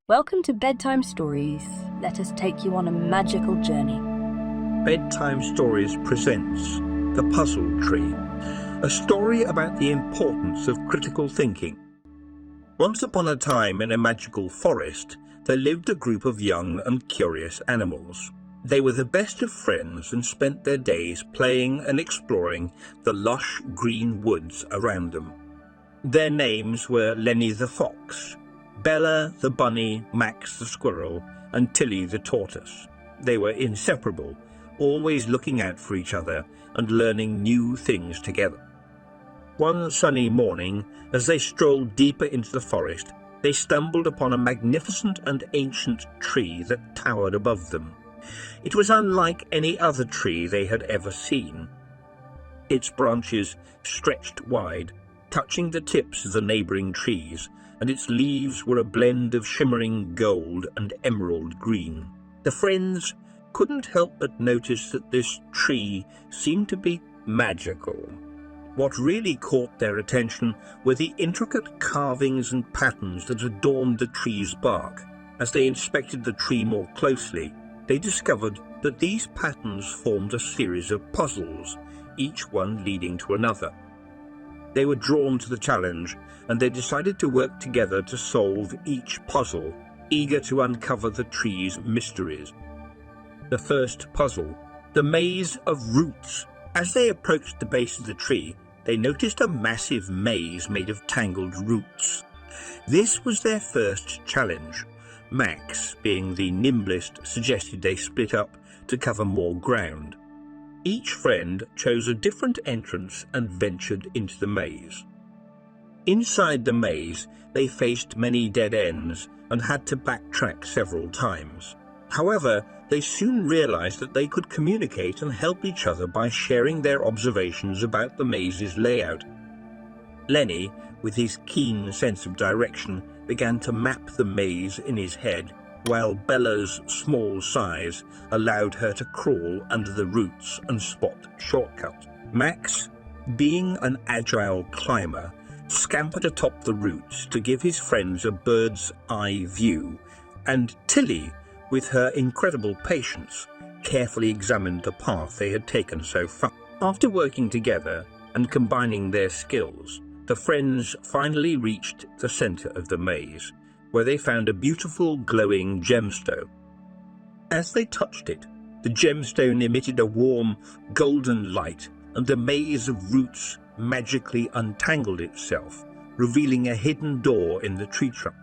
Welcome to Bedtime Stories. Let us take you on a magical journey. Bedtime Stories presents The Puzzle Tree, a story about the importance of critical thinking. Once upon a time in a magical forest, there lived a group of young and curious animals. They were the best of friends and spent their days playing and exploring the lush green woods around them. Their names were Lenny the fox, Bella the bunny, Max the squirrel, and Tilly the tortoise. They were inseparable, always looking out for each other and learning new things together. One sunny morning, as they strolled deeper into the forest, they stumbled upon a magnificent and ancient tree that towered above them. It was unlike any other tree they had ever seen. Its branches stretched wide, touching the tips of the neighbouring trees, and its leaves were a blend of shimmering gold and emerald green. The friends couldn't help but notice that this tree seemed to be magical. What really caught their attention were the intricate carvings and patterns that adorned the tree's bark. As they inspected the tree more closely, they discovered that these patterns formed a series of puzzles, each one leading to another. They were drawn to the challenge, and they decided to work together to solve each puzzle, eager to uncover the tree's mysteries. The first puzzle, the maze of roots. As they approached the base of the tree, they noticed a massive maze made of tangled roots. This was their first challenge. Max, being the nimblest, suggested they split up to cover more ground. Each friend chose a different entrance and ventured into the maze. Inside the maze, they faced many dead ends and had to backtrack several times. However, they soon realized that they could communicate and help each other by sharing their observations about the maze's layout. Lenny, with his keen sense of direction, began to map the maze in his head, while Bella's small size allowed her to crawl under the roots and spot shortcuts. Max, being an agile climber, scampered atop the roots to give his friends a bird's eye view, and Tilly, with her incredible patience, carefully examined the path they had taken so far. After working together and combining their skills, the friends finally reached the center of the maze, where they found a beautiful glowing gemstone. As they touched it, the gemstone emitted a warm, golden light, and the maze of roots magically untangled itself, revealing a hidden door in the tree trunk.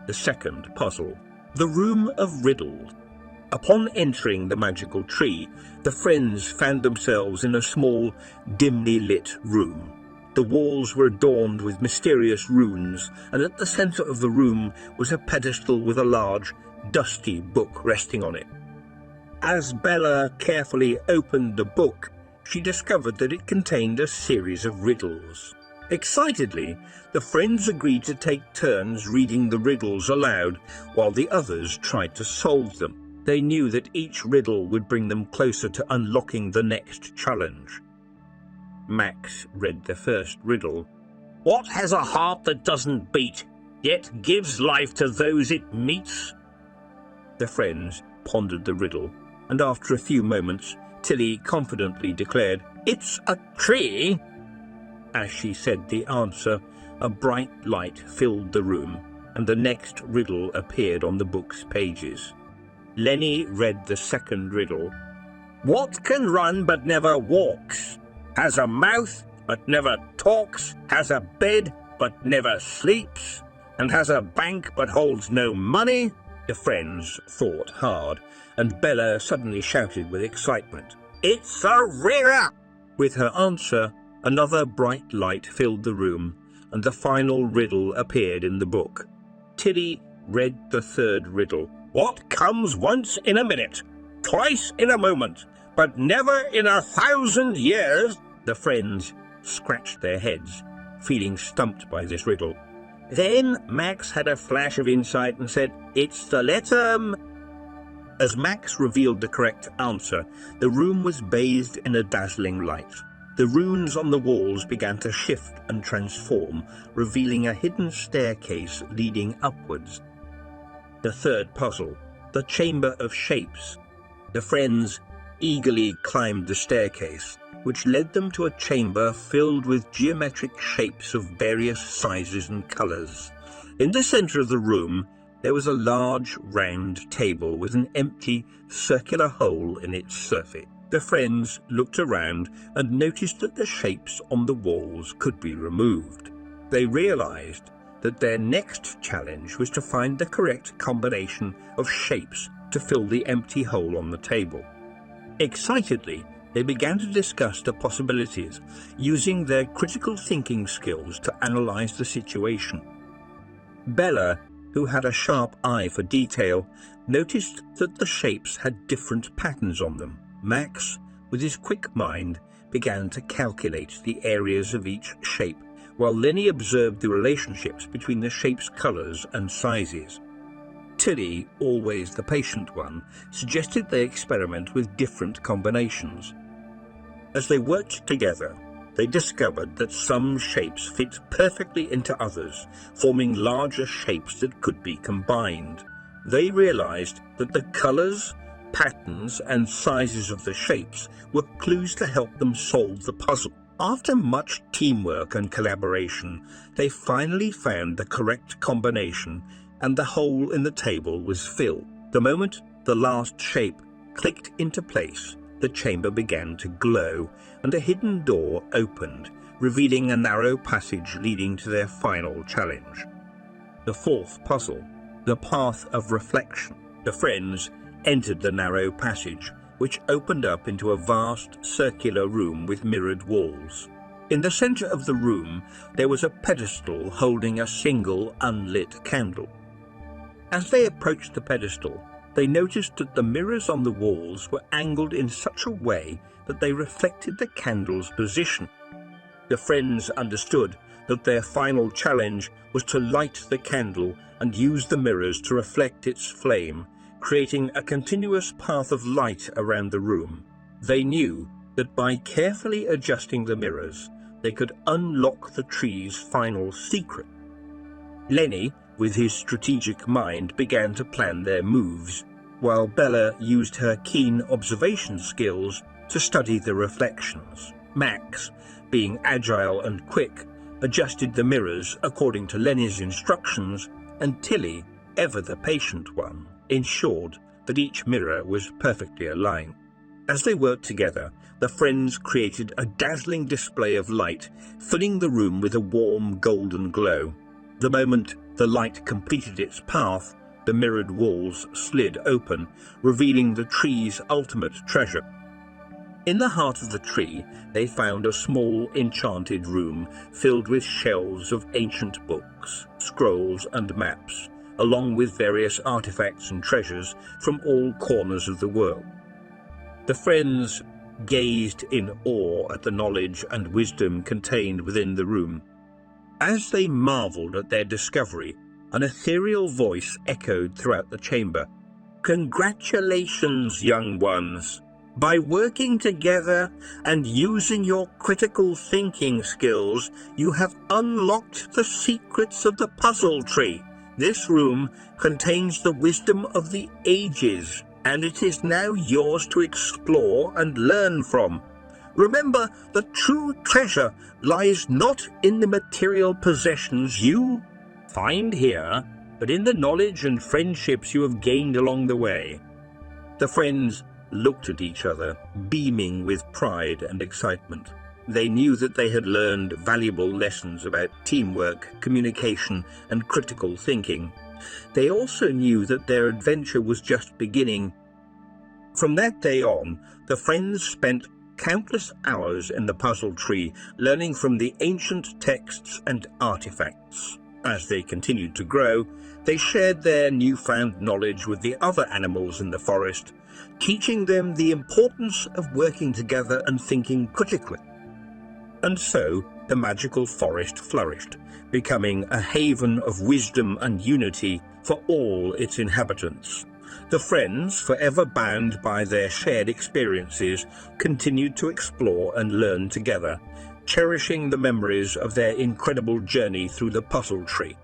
The second puzzle, the Room of Riddles. Upon entering the magical tree, the friends found themselves in a small, dimly lit room. The walls were adorned with mysterious runes, and at the center of the room was a pedestal with a large, dusty book resting on it. As Bella carefully opened the book, she discovered that it contained a series of riddles. Excitedly, the friends agreed to take turns reading the riddles aloud while the others tried to solve them. They knew that each riddle would bring them closer to unlocking the next challenge. Max read the first riddle. What has a heart that doesn't beat, yet gives life to those it meets? The friends pondered the riddle, and after a few moments, Tilly confidently declared, It's a tree! As she said the answer, a bright light filled the room, and the next riddle appeared on the book's pages. Lenny read the second riddle. What can run but never walks? Has a mouth, but never talks, has a bed, but never sleeps, and has a bank, but holds no money? The friends thought hard, and Bella suddenly shouted with excitement, It's a riddle! With her answer, another bright light filled the room, and the final riddle appeared in the book. Tilly read the third riddle. What comes once in a minute, twice in a moment, but never in 1,000 years? The friends scratched their heads, feeling stumped by this riddle. Then Max had a flash of insight and said, It's the letter M. As Max revealed the correct answer, the room was bathed in a dazzling light. The runes on the walls began to shift and transform, revealing a hidden staircase leading upwards. The third puzzle, the Chamber of Shapes. The friends eagerly climbed the staircase, which led them to a chamber filled with geometric shapes of various sizes and colours. In the centre of the room, there was a large round table with an empty circular hole in its surface. The friends looked around and noticed that the shapes on the walls could be removed. They realised that their next challenge was to find the correct combination of shapes to fill the empty hole on the table. Excitedly, they began to discuss the possibilities, using their critical thinking skills to analyse the situation. Bella, who had a sharp eye for detail, noticed that the shapes had different patterns on them. Max, with his quick mind, began to calculate the areas of each shape, while Lenny observed the relationships between the shape's colours and sizes. Tilly, always the patient one, suggested they experiment with different combinations. As they worked together, they discovered that some shapes fit perfectly into others, forming larger shapes that could be combined. They realized that the colors, patterns, and sizes of the shapes were clues to help them solve the puzzle. After much teamwork and collaboration, they finally found the correct combination, and the hole in the table was filled. The moment the last shape clicked into place, the chamber began to glow, and a hidden door opened, revealing a narrow passage leading to their final challenge. The fourth puzzle, the Path of Reflection. The friends entered the narrow passage, which opened up into a vast circular room with mirrored walls. In the centre of the room, there was a pedestal holding a single unlit candle. As they approached the pedestal, they noticed that the mirrors on the walls were angled in such a way that they reflected the candle's position. The friends understood that their final challenge was to light the candle and use the mirrors to reflect its flame, creating a continuous path of light around the room. They knew that by carefully adjusting the mirrors, they could unlock the tree's final secret. Lenny, with his strategic mind, began to plan their moves, while Bella used her keen observation skills to study the reflections. Max, being agile and quick, adjusted the mirrors according to Lenny's instructions, and Tilly, ever the patient one, ensured that each mirror was perfectly aligned. As they worked together, the friends created a dazzling display of light, filling the room with a warm golden glow. The moment the light completed its path, the mirrored walls slid open, revealing the tree's ultimate treasure. In the heart of the tree, they found a small enchanted room filled with shelves of ancient books, scrolls, and maps, along with various artifacts and treasures from all corners of the world. The friends gazed in awe at the knowledge and wisdom contained within the room. As they marveled at their discovery, an ethereal voice echoed throughout the chamber. "Congratulations, young ones! By working together and using your critical thinking skills, you have unlocked the secrets of the puzzle tree. This room contains the wisdom of the ages, and it is now yours to explore and learn from. Remember, the true treasure lies not in the material possessions you find here, but in the knowledge and friendships you have gained along the way." The friends looked at each other, beaming with pride and excitement. They knew that they had learned valuable lessons about teamwork, communication, and critical thinking. They also knew that their adventure was just beginning. From that day on, the friends spent countless hours in the puzzle tree, learning from the ancient texts and artifacts. As they continued to grow, they shared their newfound knowledge with the other animals in the forest, teaching them the importance of working together and thinking critically. And so the magical forest flourished, becoming a haven of wisdom and unity for all its inhabitants. The friends, forever bound by their shared experiences, continued to explore and learn together, cherishing the memories of their incredible journey through the puzzle tree.